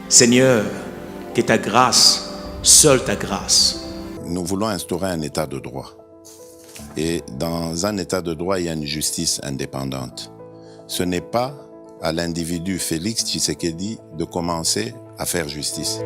Seigneur, que ta grâce, seule ta grâce. Nous voulons instaurer un état de droit. Et dans un état de droit, il y a une justice indépendante. Ce n'est pas à l'individu Félix Tshisekedi de commencer à faire justice.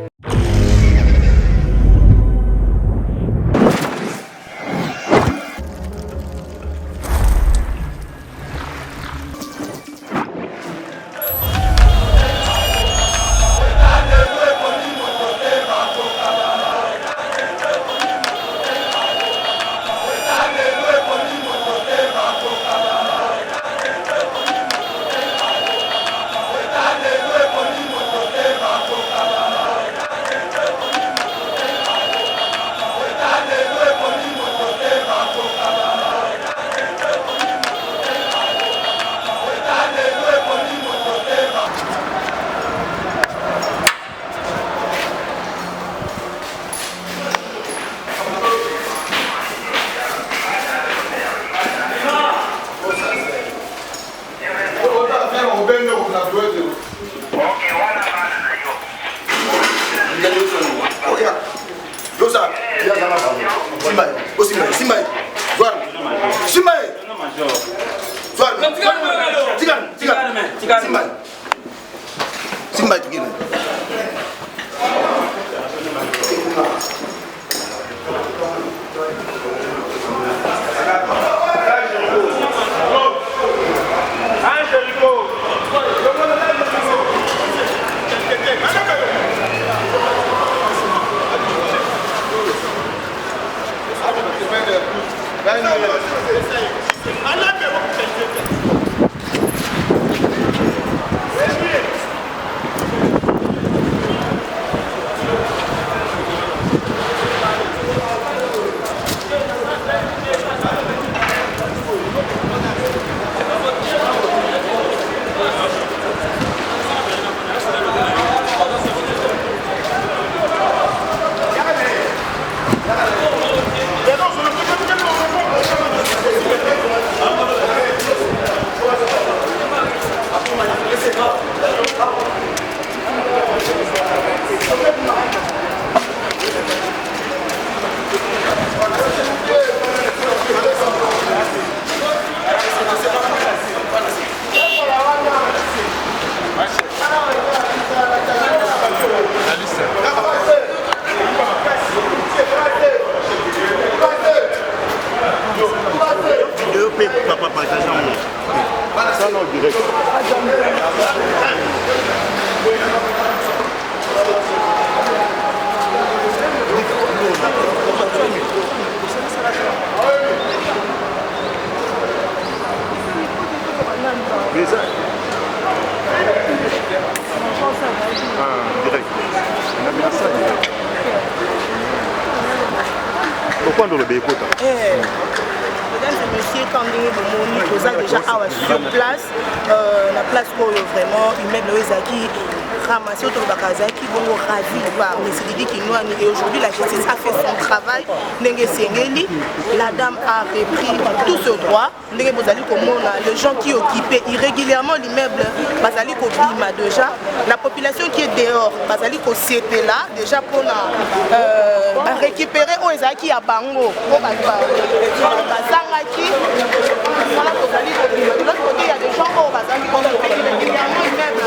Pourquoi on le bécote? Mesdames et messieurs, quand nous avons déjà sur place, la place pour vraiment immeuble Ezaki ramassé autour de Bakazaki, bon ravi par M. Didi Kinouani. Et aujourd'hui, la justice a fait son travail. La dame a repris tout ce droit. Les gens qui occupaient irrégulièrement l'immeuble Bazali Kobima déjà, la population qui est dehors, Bazali Kosiete là, déjà pour récupérer au Ezaki à Bango, de l'autre côté, il y a des gens au Bazali qui ont régulièrement l'immeuble.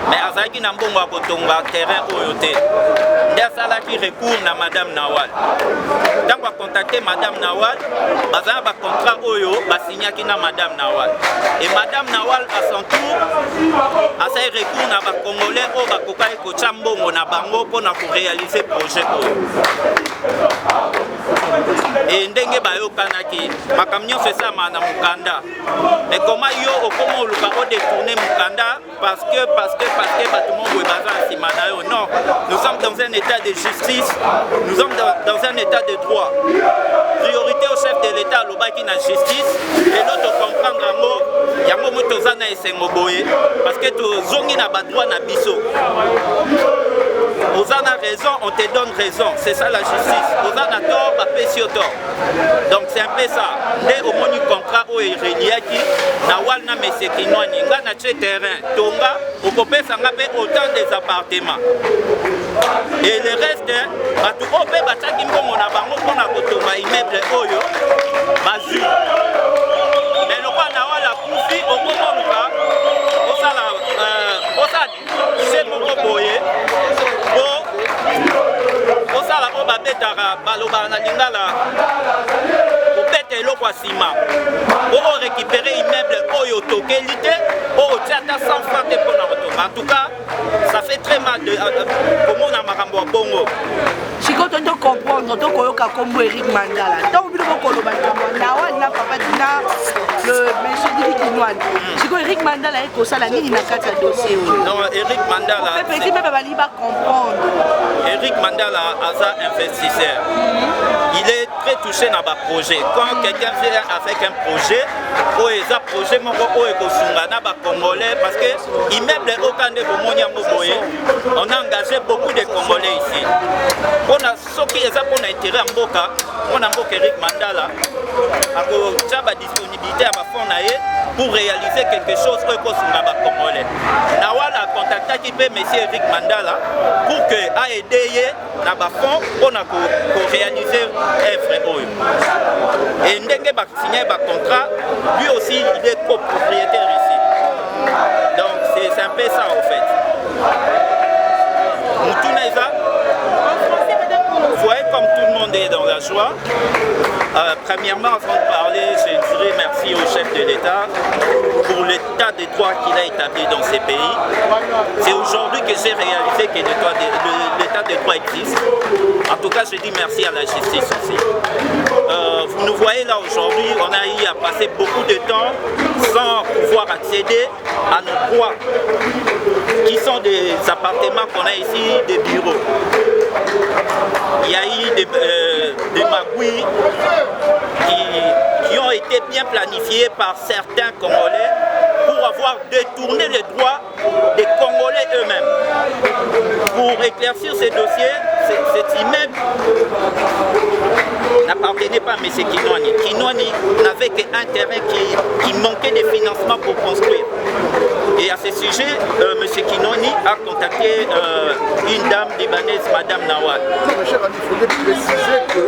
mais azaki na mbongo akotonga terrain oyo te nde asalaki recours na madame Nawal. Ntango akontakte madame Nawal, bazala bacontrat oyo basignaki na madame Nawal. Et madame Nawal à son tour asali recours na bacongolais oyo bakokaki kotya mbongo na bango mpona koréaliser projet oyo. Et ndenge bayokanaki makambo nyonso esalama na mokanda. Mais comment yo okoma oluka odetourne mokanda parce que bato mo boye baza nsima état de justice, nous sommes dans un état de droit. Priorité au chef de l'État, l'Obaki na justice, et l'autre comprendre il y a un moment où parce que tu zongi na badroit na biso. Aux a raison, on te donne raison. C'est ça la justice. Aux a tort, on peut tort. Donc c'est un peu ça. Dès au moment du contrat où il y a qui, na walna mese kinwani, nga na tche terrain, tonga, au copé sangape autant des appartements. Et le reste, batu ope bataki mbongo na bango pona kotonga immeuble oyo, bazu. Mais le roi na wala kufi au komonga, osala c'est moko boye. Osala o babetaka baloba na lingala obeta eloko ya nsima o récupérer immeuble oyo tokeli te o otiata 100 francs te mpona kotonga. En tout cas ça fait très mal komona makambo ya bongo. Chiko to comprendre to koyoka kombo Eric Mandala ntango bino bokoloba na wali na papa dina le monsieur Didi Kinwani. Chiko Eric Mandala ekosala nini na kati ya dossier oyo? Non, Eric Mandala petit même bali ba comprendre. Eric Mandala asa investisseur. Il est très touché dans le projet. Quand quelqu'un vient avec un projet, un projet congolais, parce que immeuble on a engagé beaucoup de Congolais ici. On a ce qui est pour intérêt en Boka, on a Eric Mandala, a disponibilité à pour réaliser quelque chose pour Congolais. Nawal a contacté M. Eric Mandala pour que a aidé na fonds pour réaliser œuvre. Et ndenge ba signer ba contrat, lui aussi il est copropriétaire ici. Donc c'est un peu ça en fait. Vous voyez comme tout le monde est dans la joie. Premièrement, avant de parler, je dirais merci au chef de l'État pour l'état de droit qu'il a établi dans ces pays. C'est aujourd'hui que j'ai réalisé que l'état de droit existe. En tout cas, je dis merci à la justice aussi. Vous nous voyez là aujourd'hui, on a eu à passer beaucoup de temps sans pouvoir accéder à nos droits, qui sont des appartements qu'on a ici, des bureaux. Il y a eu des magouilles qui ont été bien planifiés par certains Congolais pour avoir détourné les droits des Congolais eux-mêmes. Pour éclaircir ces dossiers, cet immeuble n'appartenait pas à M. Kinwani. Kinwani n'avait qu'un terrain qui manquait de financement pour construire. Et à ce sujet, M. Kinwani a contacté une dame libanaise, Madame Nawal. Mon cher ami, il faudrait préciser que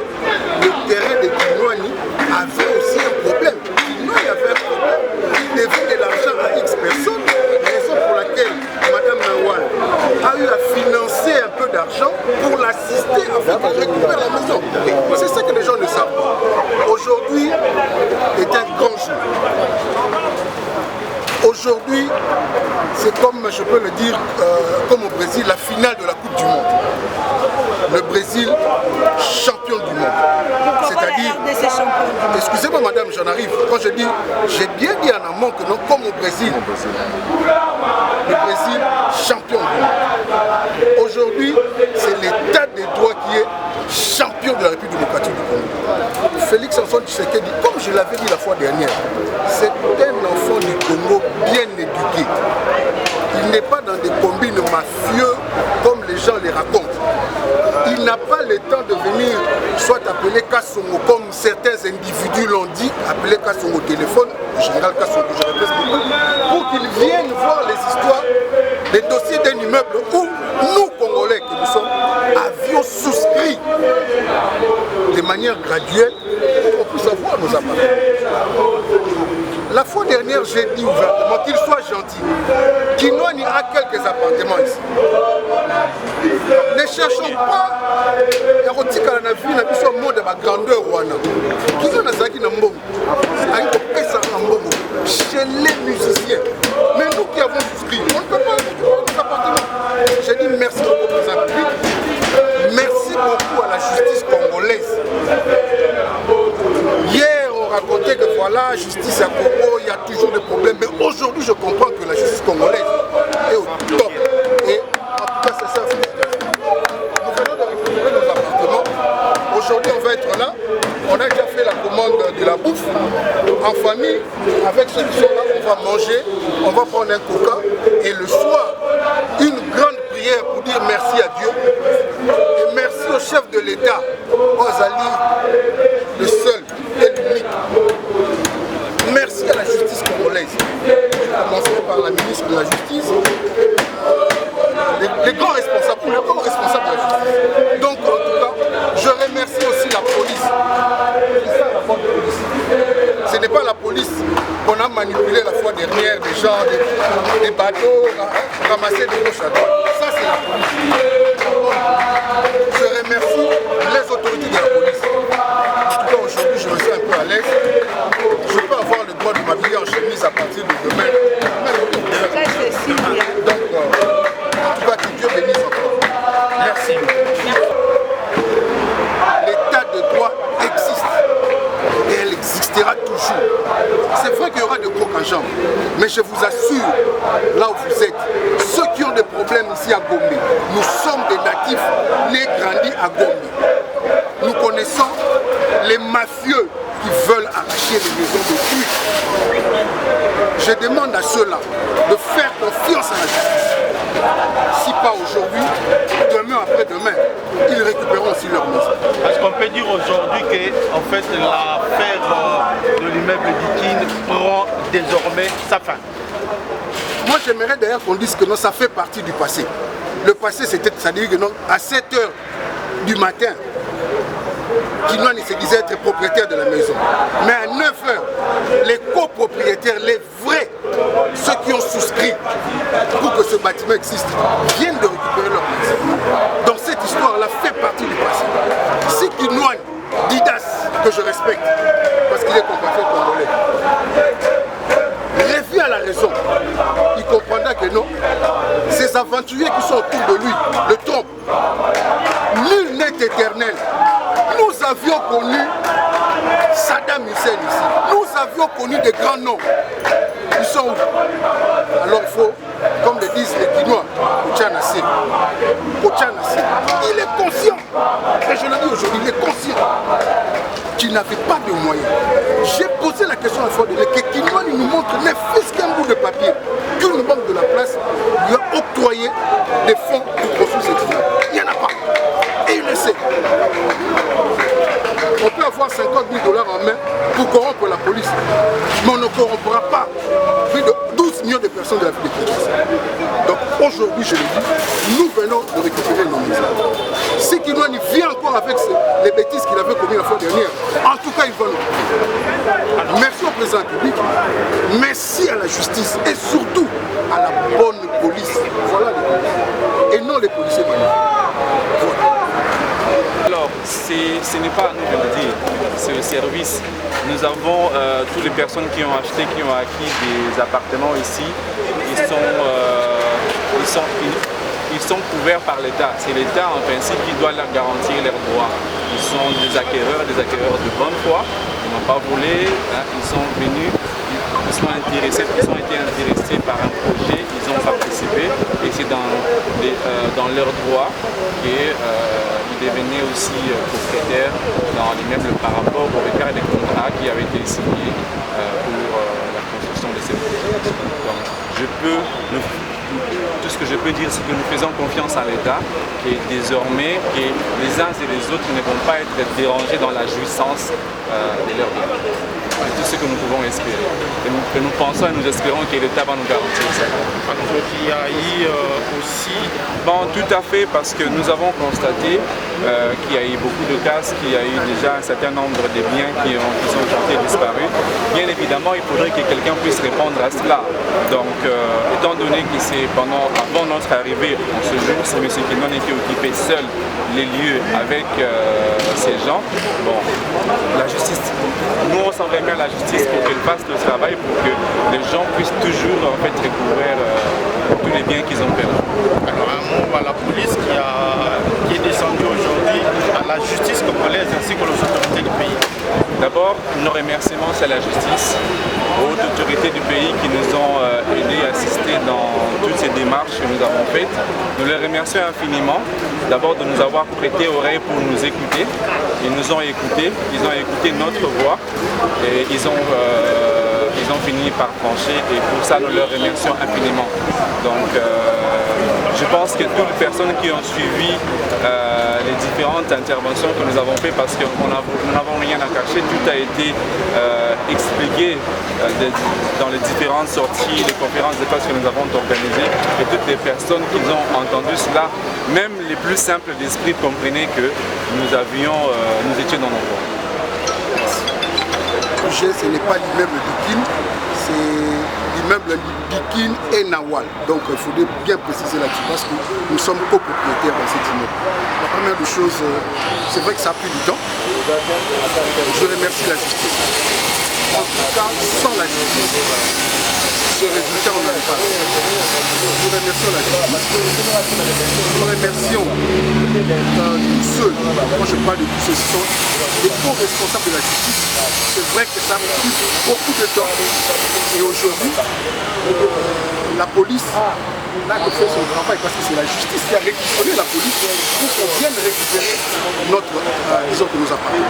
le terrain de Kinwani avait aussi un problème. Kinwani avait un problème. Il devait de l'argent à X personnes, raison pour laquelle Madame Nawal a eu à financer un peu d'argent pour l'assister afin qu'elle récupère la maison. C'est ça que les gens ne savent pas. Aujourd'hui est un grand jour. Aujourd'hui, c'est comme je peux le dire, comme au Brésil, la finale de la Coupe du Monde. Le Brésil, champion du monde. C'est-à-dire, excusez-moi madame, j'en arrive. Quand je dis, j'ai bien dit en amont que non, comme au Brésil, le Brésil, champion du monde. Aujourd'hui, c'est l'état des droits qui est champion de la République démocratique du Congo. Félix Antoine Tshisekedi, comme je l'avais dit la fois dernière, c'est un enfant du Congo bien éduqué. Il n'est pas dans des combines mafieux comme les gens les racontent. Il n'a pas le temps de venir soit appeler Kassongo comme certains individus l'ont dit, appeler Kassongo au téléphone, le général Kassongo, je répète beaucoup, pour qu'il vienne voir les histoires, les dossiers d'un immeuble où nous, Congolais que nous sommes, avions souscrit de manière graduelle pour qu'on puisse avoir nos appartements. La fois dernière, j'ai dit ouvertement qu'il soit gentil. Kinwani a quelques appartements ici. Ne cherchons pas à la vie, na biso monde ma grandeur wana. Kizo na zaki na mbongo. Aïko pesa na mbongo chez les musiciens. Mais nous qui avons souscrit, on ne peut pas nos appartements. J'ai dit merci beaucoup au président public. Merci beaucoup à la justice congolaise. Hier, on racontait que voilà, justice à Congo, il y a toujours des problèmes. Mais aujourd'hui, je comprends que la justice congolaise est au top. Et en tout cas, c'est ça. en famille, avec ceux qui sont là, on va manger, on va prendre un coca, et le soir, une grande prière pour dire merci à Dieu, et merci au chef de l'État, Ozali, le seul et l'unique. Merci à la justice congolaise. Je commencerai par la ministre de la Justice, les grands responsables, les grands responsables de la justice. Donc en tout cas, je remercie aussi la police. C'est ça la bonne police. Ce n'est pas la police qu'on a manipulé la fois dernière, des gens, des bateaux, ramasser des gauche à droite. Ça c'est la police. Je remercie les autorités de la police. En tout cas aujourd'hui je me sens un peu à l'aise. Je peux avoir le droit de m'habiller en chemise à partir de demain. Donc en tout cas que Dieu bénisse encore. Merci. L'état de droit existe et elle existera toujours. C'est vrai qu'il y aura de gros en mais je vous assure, là où vous êtes, ceux qui ont des problèmes ici à Gombe, nous sommes des natifs nés grandis à Gombe. Nous connaissons les mafieux qui veulent arracher les maisons de culte. Je demande à ceux-là de faire confiance à la justice. Si pas aujourd'hui, demain après-demain, ils récupéreront aussi leur maison. Est-ce qu'on peut dire aujourd'hui que en fait, l'affaire de l'immeuble d'Ikine prend désormais sa fin? Moi j'aimerais d'ailleurs qu'on dise que non, ça fait partie du passé. Le passé c'était, ça dit que non, à 7 h du matin, Kinoani se disait être propriétaire de la maison. Mais à 9 h, les copropriétaires, les vrais, ceux qui ont souscrit pour que ce bâtiment existe, viennent de récupérer leur maison. Donc cette histoire-là fait partie du passé. Si Kinoani, Didas, que je respecte, parce qu'il est compatriote congolais, revient à la raison, il comprendra que non, ces aventuriers qui sont autour de lui le trompent. Nul n'est éternel. Nous avions connu Saddam Hussein ici. Nous avions connu des grands noms. Ils sont où? Alors il faut, comme le disent les Guinois, Kochanassi. Il est conscient, et je le dis aujourd'hui, il est conscient qu'il n'avait pas de moyens. J'ai posé la question à la fois de que Kinoani nous montre ne fût-ce qu'un bout de papier qu'une banque de la place lui a octroyé des fonds pour construire cette ville. Il n'y en a pas. Et il le sait. On peut avoir 50 000 $ en main pour corrompre la police, mais on ne corrompra pas plus de 12 millions de personnes de la ville de Kinshasa. Donc aujourd'hui, je le dis, nous venons de récupérer nos maisons. Si Kinoani vient encore avec les bêtises qu'il avait commises la fois dernière, en tout cas, il va nous récupérer. Merci au président public, merci à la justice et surtout à la bonne police. Voilà les policiers. Et non les policiers de voilà. Alors, ce n'est pas à nous de le dire, c'est le service. Nous avons toutes les personnes qui ont acheté, qui ont acquis des appartements ici, ils sont couverts par l'État. C'est l'État en principe qui doit leur garantir leurs droits. Ils sont des acquéreurs de bonne foi, ils n'ont pas volé, hein, ils sont venus, ils sont intéressés, ils ont été intéressés par un projet, ils ont participé et c'est dans leurs droits qu'ils devenaient aussi propriétaires dans l'immeuble par rapport au regard des contrats qui avaient été signés pour la construction de ces projets. Donc tout ce que je peux dire, c'est que nous faisons confiance à l'État et désormais que les uns et les autres ne vont pas être dérangés dans la jouissance de leurs biens. C'est tout ce que nous pouvons espérer. Et nous pensons et nous espérons que l'État va nous garantir ça. Donc il y a eu aussi... Bon, tout à fait, parce que nous avons constaté qu'il y a eu beaucoup de cas, qu'il y a eu déjà un certain nombre de biens qui sont portés disparus. Bien évidemment, il faudrait que quelqu'un puisse répondre à cela. Donc, étant donné que c'est avant notre arrivée, en ce jour, c'est M. Kinoani qui occupait seul les lieux avec ces gens. Bon, la justice, nous on s'en remet à la justice pour qu'elle fasse le travail, pour que les gens puissent toujours en fait recouvrir tous les biens qu'ils ont perdus. Alors un mot à la police qui est descendue aujourd'hui, à la justice congolaise ainsi que aux autorités du pays. D'abord, nos remerciements c'est à la justice, aux autorités du pays qui nous ont aidés, assistés dans toutes ces démarches que nous avons faites. Nous les remercions infiniment, d'abord de nous avoir prêté oreille pour nous écouter. Ils nous ont écoutés, ils ont écouté notre voix et ils ont ont fini par trancher et pour ça nous leur remercions infiniment. Donc je pense que toutes les personnes qui ont suivi les différentes interventions que nous avons faites, parce que nous n'avons rien à cacher, tout a été expliqué dans les différentes sorties, les conférences de presse que nous avons organisées, et toutes les personnes qui ont entendu cela, même les plus simples d'esprit, comprenaient que nous étions dans nos voies. Ce n'est pas l'immeuble Dikin, c'est l'immeuble Dikin et Nawal. Donc il faudrait bien préciser là-dessus parce que nous sommes copropriétaires dans cet immeuble. La première des choses, c'est vrai que ça a pris du temps. Je remercie la justice. En tout cas, sans la justice, ce résultat, on n'avait pas. Nous remercions la justice. Nous remercions tous ceux, quand je parle de tous ceux, ce sont les co-responsables de la justice. C'est vrai que ça a pris beaucoup de temps. Et aujourd'hui, la police n'a que fait son travail parce que c'est la justice qui a réquisitionné la police pour qu'on vienne récupérer notre, disons que nous appartient.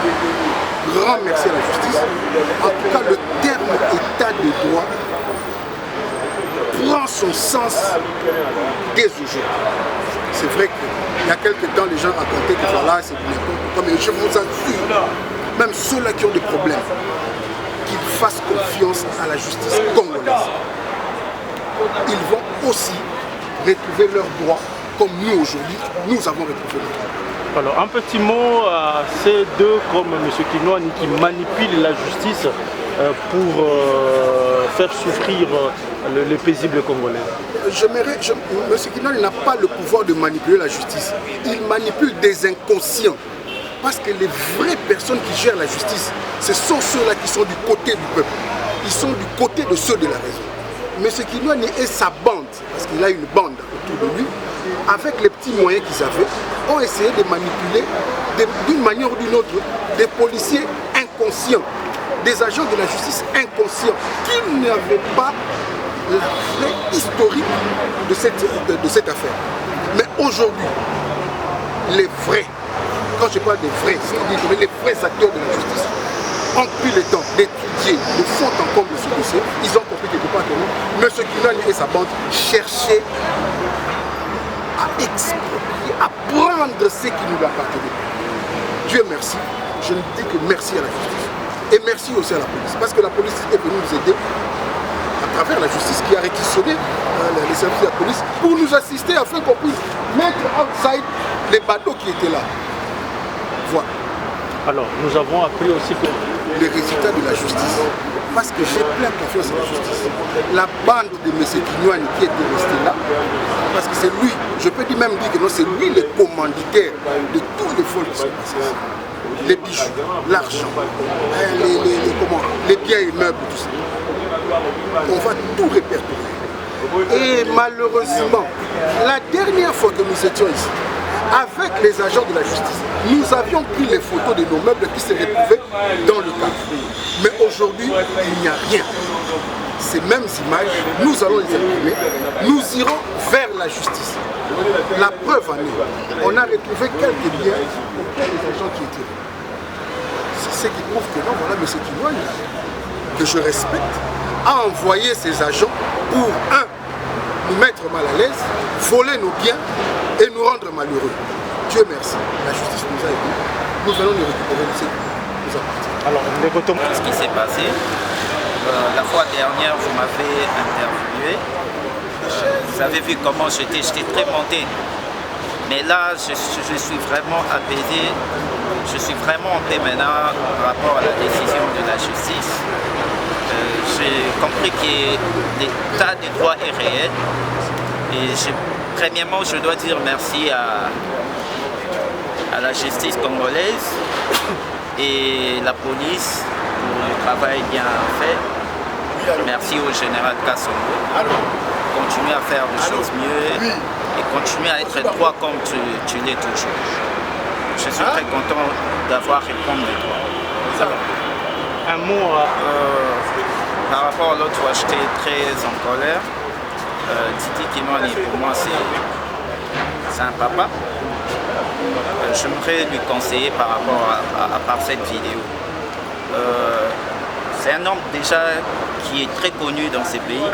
Grand merci à la justice. En tout cas, le terme état de droit prend son sens dès aujourd'hui. C'est vrai qu'il y a quelques temps, les gens racontaient que voilà, c'est n'importe quoi, mais je vous assure, même ceux-là qui ont des problèmes, qu'ils fassent confiance à la justice congolaise. Ils vont aussi retrouver leurs droits comme nous aujourd'hui, nous avons retrouvé nos droits. Alors un petit mot à ces deux comme M. Kinoani qui manipulent la justice pour faire souffrir les paisibles Congolais. M. Kinoani n'a pas le pouvoir de manipuler la justice. Il manipule des inconscients. Parce que les vraies personnes qui gèrent la justice, ce sont ceux-là qui sont du côté du peuple. Ils sont du côté de ceux de la raison. M. Kinoani et sa bande, parce qu'il a une bande autour de lui, avec les petits moyens qu'ils avaient, ont essayé de manipuler d'une manière ou d'une autre des policiers inconscients, des agents de la justice inconscients, qui n'avaient pas la vraie historique de cette affaire. Mais aujourd'hui, les vrais, quand je parle des vrais, c'est-à-dire les vrais acteurs de la justice, ont pris le temps d'étudier de fond en comble ce dossier. Ils ont compris quelque part que M. Kinoani et sa bande cherchaient à exproprier, à prendre ce qui nous appartenait. Dieu merci, je ne dis que merci à la justice. Et merci aussi à la police, parce que la police est venue nous aider à travers la justice qui a réquisitionné les services de la police pour nous assister afin qu'on puisse mettre outside les bateaux qui étaient là. Voilà. Alors, nous avons appris aussi que les résultats de la justice, parce que j'ai plein confiance en la justice. La bande de M. Kinoani qui était resté là, parce que c'est lui, je peux même dire que non, c'est lui le commanditaire de tous les vols qui sont passés. Les bijoux, l'argent, les biens immeubles, tout ça. On va tout répertorier. Et malheureusement, la dernière fois que nous étions ici, avec les agents de la justice, nous avions pris les photos de nos meubles qui se retrouvaient dans le cadre. Mais aujourd'hui, il n'y a rien. Ces mêmes images, nous allons les imprimer, nous irons vers la justice. La preuve en est, on a retrouvé quelques biens auprès des agents qui étaient là. C'est ce qui prouve que non, voilà M. Kinoani, que je respecte, a envoyé ses agents pour, nous mettre mal à l'aise, voler nos biens et nous rendre malheureux. Dieu merci, la justice nous a aidés. Nous allons nous récupérer de ce qui nous appartient. alors, ce qui s'est passé, la fois dernière, vous m'avez interviewé. Vous avez vu comment j'étais très monté. Mais là, je suis vraiment apaisé. Je suis vraiment en paix maintenant par rapport à la décision de la justice. J'ai compris que l'état de droit est réel. Et premièrement, je dois dire merci à la justice congolaise et la police pour le travail bien fait. Merci au général Kassongo. Continuez à faire des choses mieux et continuez à être droit comme tu l'es toujours. Je suis très content d'avoir répondu de toi. un mot par rapport à l'autre fois, j'étais très en colère. Titi Kinoani, pour moi, c'est un papa. J'aimerais lui conseiller par rapport à cette vidéo. C'est un homme déjà qui est très connu dans ces pays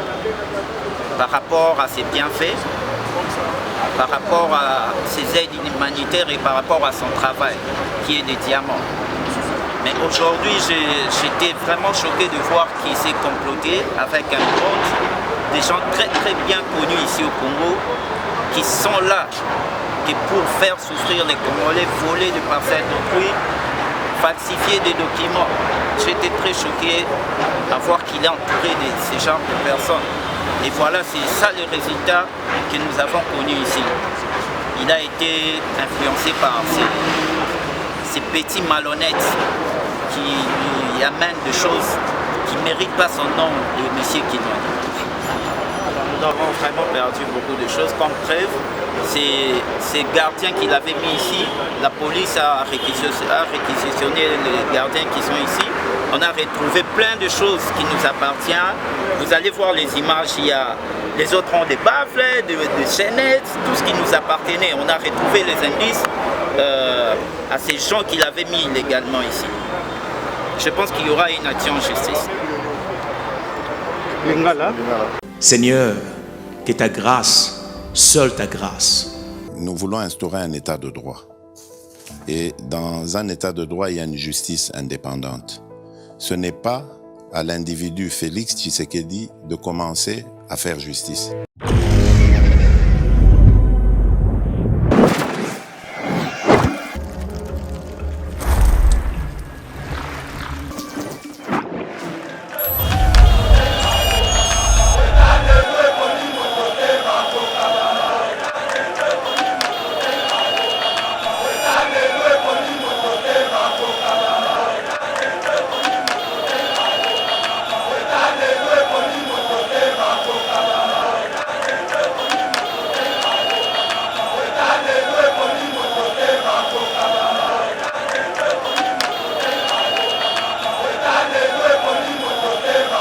par rapport à ses bienfaits, par rapport à ses aides humanitaires et par rapport à son travail, qui est des diamants. Mais aujourd'hui, j'étais vraiment choqué de voir qu'il s'est comploté avec un groupe, des gens très très bien connus ici au Congo, qui sont là que pour faire souffrir les Congolais, voler des parcelles d'autrui, falsifier des documents. J'étais très choqué à voir qu'il est entouré de ces genres de personnes. Et voilà, c'est ça le résultat que nous avons connu ici. Il a été influencé par ces petits malhonnêtes qui lui amènent des choses qui ne méritent pas son nom, de M. Kinoani. Nous avons vraiment perdu beaucoup de choses. Comme preuve, ces gardiens qu'il avait mis ici, la police a réquisitionné les gardiens qui sont ici. On a retrouvé plein de choses qui nous appartiennent. Vous allez voir les images, il y a, les autres ont des baffles, des chaînettes, tout ce qui nous appartenait. On a retrouvé les indices à ces gens qu'il avait mis illégalement ici. Je pense qu'il y aura une action en justice. Seigneur, que ta grâce, seule ta grâce. Nous voulons instaurer un état de droit. Et dans un état de droit, il y a une justice indépendante. Ce n'est pas à l'individu Félix Tshisekedi de commencer à faire justice.